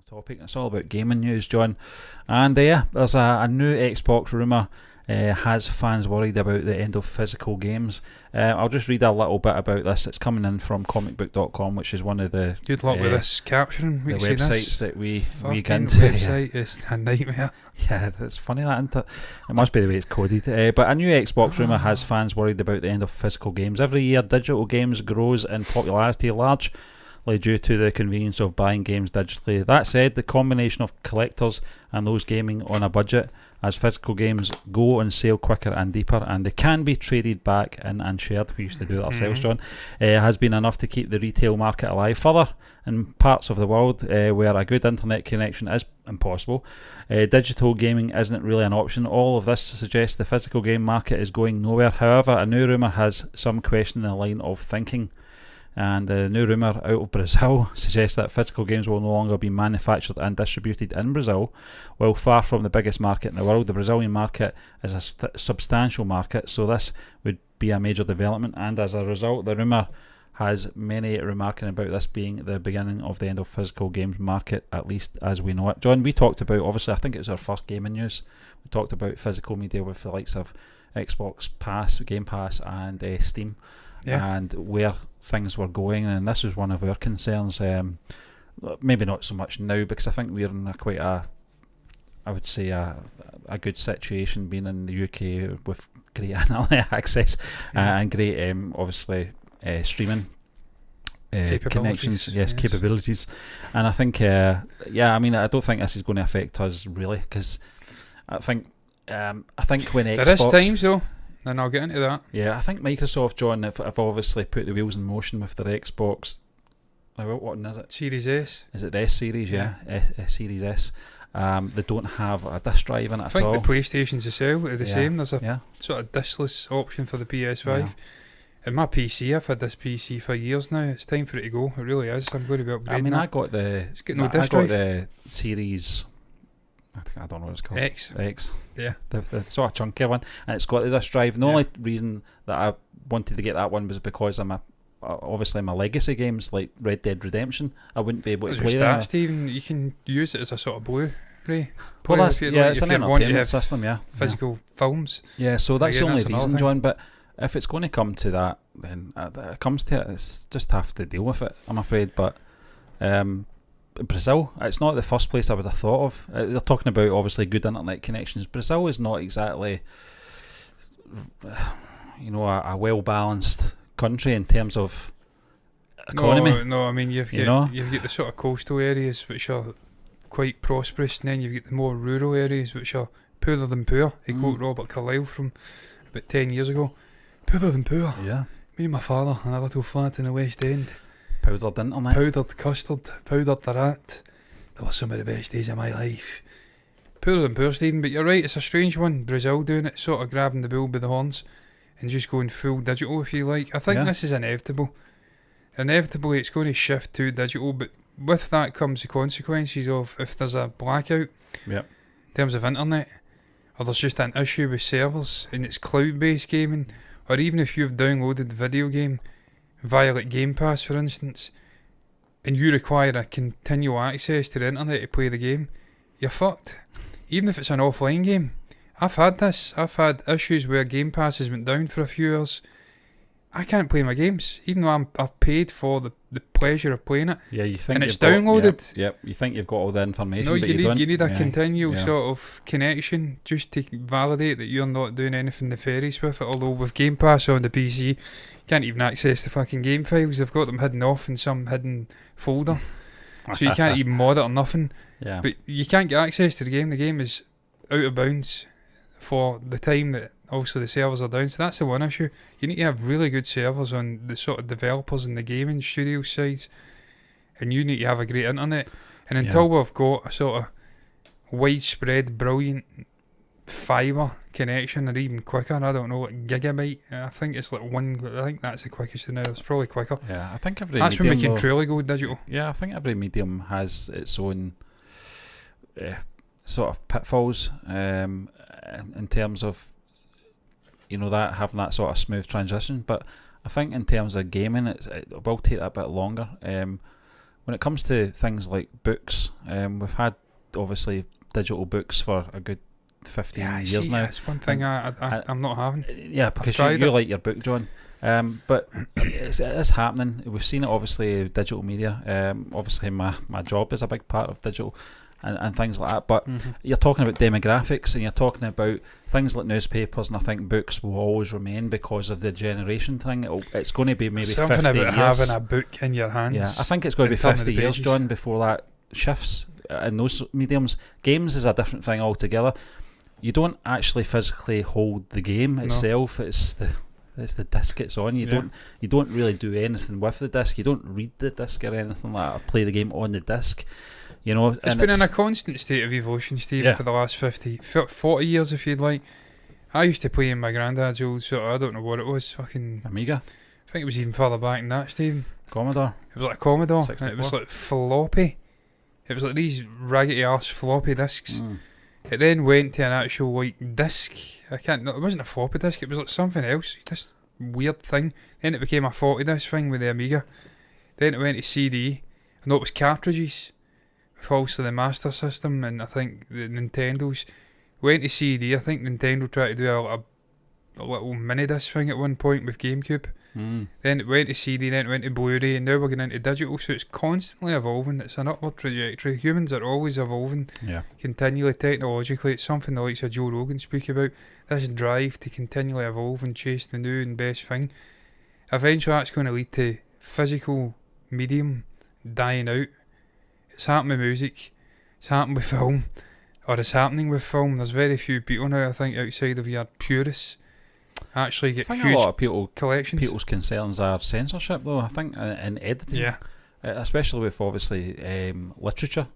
topic. It's all about gaming news, John. And there's a new Xbox rumour has fans worried about the end of physical games. I'll just read a little bit about this. It's coming in from comicbook.com, which is one of the good luck with this caption. The websites that we get into. Website is a nightmare. Yeah, it's funny that, isn't it? It must be the way it's coded. But a new Xbox rumour has fans worried about the end of physical games. Every year, digital games grows in popularity, largely due to the convenience of buying games digitally. That said, the combination of collectors and those gaming on a budget, as physical games go on sale quicker and deeper, and they can be traded back in and shared, we used to do that ourselves, John, has been enough to keep the retail market alive. Further, in parts of the world where a good internet connection is impossible, digital gaming isn't really an option. All of this suggests the physical game market is going nowhere. However, a new rumour has some questioning the line of thinking. And the new rumour out of Brazil suggests that physical games will no longer be manufactured and distributed in Brazil. While far from the biggest market in the world, the Brazilian market is a substantial market, so this would be a major development. And as a result, the rumour has many remarking about this being the beginning of the end of physical games market, at least as we know it. John, we talked about, obviously, I think it was our first gaming news, we talked about physical media with the likes of Xbox Pass, Game Pass and Steam. Yeah. And where things were going, and this was one of our concerns. Maybe not so much now, because I think we're in I would say a good situation being in the UK with great internet access and great obviously streaming connections, yes, capabilities. And I think I don't think this is going to affect us really, because I think when Xbox, there is times though, and I'll get into that. Yeah, I think Microsoft, John, have obviously put the wheels in motion with their Xbox. What one is it? Series S. Is it the S series? Yeah, Series S. They don't have a disc drive in it at all. I think the PlayStations as well are the same. There's a sort of discless option for the PS5. Yeah. And my PC, I've had this PC for years now. It's time for it to go. It really is. I'm going to be upgrading. I mean, I got the Series. I don't know what it's called. X. Yeah. The sort of chunkier one, and it's got the disc drive. And the only reason that I wanted to get that one was because I'm obviously my legacy games like Red Dead Redemption, I wouldn't be able to play them. Stephen, you can use it as a sort of Blu-ray. Well, that's, it's an entertainment system, physical films. Yeah, so that's the only reason, John. But if it's going to come to that, then it comes to it. It's just have to deal with it, I'm afraid. But Brazil, it's not the first place I would have thought of. They're talking about obviously good internet connections. Brazil is not exactly, a well balanced country in terms of economy. No, I mean you've got the sort of coastal areas which are quite prosperous, and then you've got the more rural areas which are poorer than poor. I quote Robert Carlyle from about 10 years ago. Poorer than poor. Yeah. Me and my father in a little flat in the West End. Powdered internet. Powdered custard. Powdered the rat. They were some of the best days of my life. Poorer than poor, Stephen, but you're right, it's a strange one. Brazil doing it, sort of grabbing the bull by the horns and just going full digital, if you like. I think this is inevitable. Inevitably, it's going to shift to digital, but with that comes the consequences of if there's a blackout in terms of internet, or there's just an issue with servers and it's cloud-based gaming, or even if you've downloaded the video game via like Game Pass, for instance, and you require a continual access to the internet to play the game, you're fucked. Even if it's an offline game. I've had this. I've had issues where Game Pass has went down for a few hours. I can't play my games, even though I've paid for the pleasure of playing it. Yeah, you think and it's downloaded. Yep, you think you've got all the information. No, you need a continual sort of connection just to validate that you're not doing anything nefarious with it. Although with Game Pass on the PC, you can't even access the fucking game files. They've got them hidden off in some hidden folder, so you can't even mod it or nothing. Yeah. But you can't get access to the game. The game is out of bounds for the time that obviously the servers are down. So that's the one issue. You need to have really good servers on the sort of developers and the gaming studio sides, and you need to have a great internet. And until we've got a sort of widespread, brilliant fibre connection, or even quicker, I don't know, like gigabit, I think it's like I think that's the quickest now. It's probably quicker. Yeah, I think that's when we can truly go digital. Yeah, I think every medium has its own sort of pitfalls in terms of that having that sort of smooth transition. But I think in terms of gaming, it will take that bit longer. when it comes to things like books, we've had obviously digital books for a good 15 years now. That's one thing I'm not having. Yeah, because you like your book, John. But it's happening. We've seen it obviously digital media. Obviously my job is a big part of digital and things like that. But you're talking about demographics, and you're talking about things like newspapers, and I think books will always remain because of the generation thing. It's going to be maybe something 50 about years. having a book in your hands. Yeah, I think it's going to be 50 years, John, before that shifts in those mediums. Games is a different thing altogether. You don't actually physically hold the game itself. It's the disc it's on. You don't really do anything with the disc. You don't read the disc or anything like that, or play the game on the disc. You know, it's been in a constant state of evolution, Stephen, for the last 40 years, if you'd like. I used to play in my granddad's old I don't know what it was, fucking Amiga. I think it was even further back than that, Stephen. Commodore. It was like a Commodore, 64. and it was like floppy. It was like these raggedy arse floppy discs. It then went to an actual like disc. It wasn't a floppy disk. It was like something else. This weird thing. Then it became a 40 disc thing with the Amiga. Then it went to CD. I know it was cartridges. With also the Master System, and I think the Nintendo's went to CD. I think Nintendo tried to do a little mini disc thing at one point with GameCube. Then it went to CD, then it went to Blu-ray, and now we're getting into digital, so it's constantly evolving. It's an upward trajectory. Humans are always evolving, continually technologically. It's something the likes of Joe Rogan speak about, this drive to continually evolve and chase the new and best thing. Eventually that's going to lead to physical medium dying out. It's happened with music, it's happened with film, or it's happening with film. There's very few people now, I think, outside of your purists actually get huge a lot of collections. People's concerns are censorship, though. I think in editing, especially with obviously literature.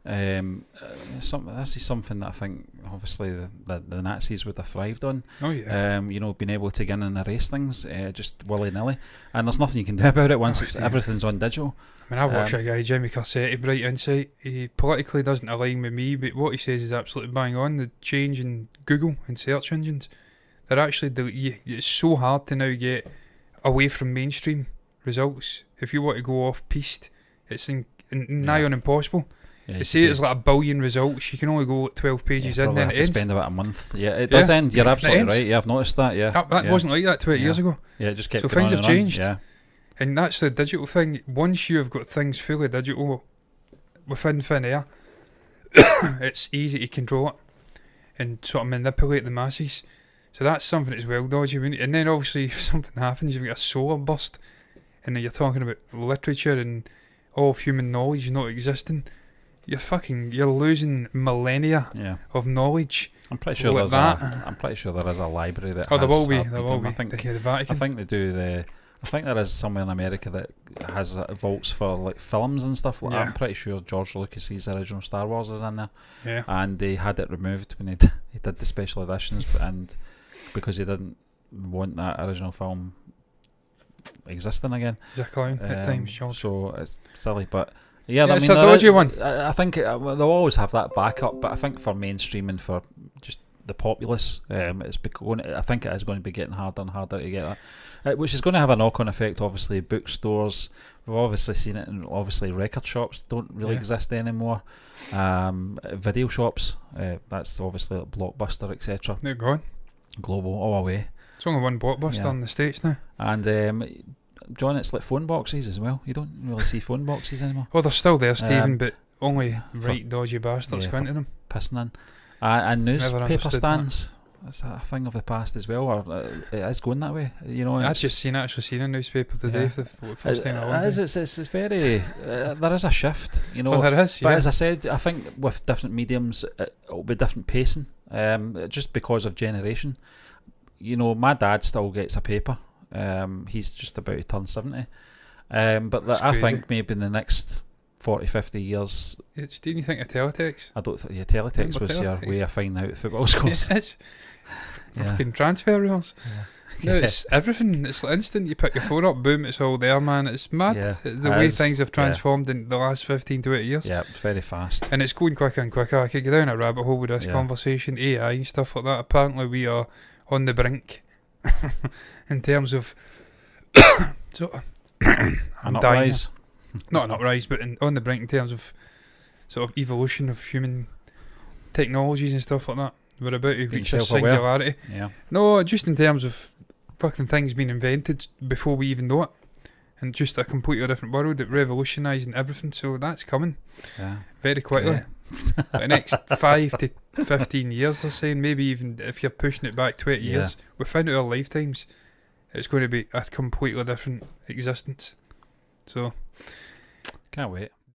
This is something that I think obviously the Nazis would have thrived on. Oh yeah. Being able to get in and erase things just willy nilly, and there's nothing you can do about it once everything's on digital. I mean, I watch a guy, Jimmy Corsetti, Bright Insight. He politically doesn't align with me, but what he says is absolutely bang on. The change in Google and search engines, they're actually it's so hard to now get away from mainstream results. If you want to go off piste, it's nigh on impossible. They say it's like 1 billion results. You can only go 12 pages in, then it ends. Spend about a month. Yeah, it does end. You're absolutely right. Yeah, I've noticed that. Yeah, that wasn't like that 20 years ago. Yeah, it just kept. So things have changed. Yeah, and that's the digital thing. Once you have got things fully digital within thin air, it's easy to control it and sort of manipulate the masses. So that's something that's well dodgy. And then obviously if something happens, you've got a solar burst, and then you're talking about literature and all of human knowledge not existing. You're losing millennia of knowledge. I'm pretty sure I'm pretty sure there is a library that. There will be. I think the Vatican. I think they do I think there is somewhere in America that has vaults for like films and stuff like that. I'm pretty sure George Lucas's original Star Wars is in there. Yeah. And they had it removed when he did the special editions, and because he didn't want that original film existing again. He's a clown at times, George. So it's silly, but. Yeah, it's a dodgy one. I think they'll always have that backup, but I think for mainstream and for just the populace, I think it is going to be getting harder and harder to get that, which is going to have a knock-on effect. Obviously, bookstores, we've obviously seen it, and obviously record shops don't really exist anymore. Video shops, that's obviously like Blockbuster, etc. They're gone. Global, all away. It's only one Blockbuster in the States now. And John, it's like phone boxes as well. You don't really see phone boxes anymore. Well, they're still there, Stephen, but only dodgy bastards go into them. Pissing in. And newspaper stands. That's a thing of the past as well, or it is going that way. I've just actually seen a newspaper today for the first time in a long time. It's very. There is a shift, Well, there is, But as I said, I think with different mediums, it'll be different pacing, just because of generation. My dad still gets a paper. He's just about to turn 70, but I think maybe in the next 40-50 years. Do you think of teletext? I don't think teletext was your way of finding out football scores. Yes. Fucking transfer rules. No, it's everything. It's like instant. You pick your phone up, boom, it's all there, man. It's mad the way things have transformed in the last 15 to 20 years. Yeah, it's very fast, and it's going quicker and quicker. I could go down a rabbit hole with this conversation, AI and stuff like that. Apparently we are on the brink in terms of I'm dying. not an uprise, but on the brink in terms of sort of evolution of human technologies and stuff like that. We're about to reach a self-aware. singularity. Yeah. No, just in terms of fucking things being invented before we even know it. And just a completely different world that revolutionising everything. So that's coming Yeah. very quickly. The next 5 to 15 years, they're saying, maybe even if you're pushing it back 20 years, within our lifetimes, it's going to be a completely different existence. So, Can't wait.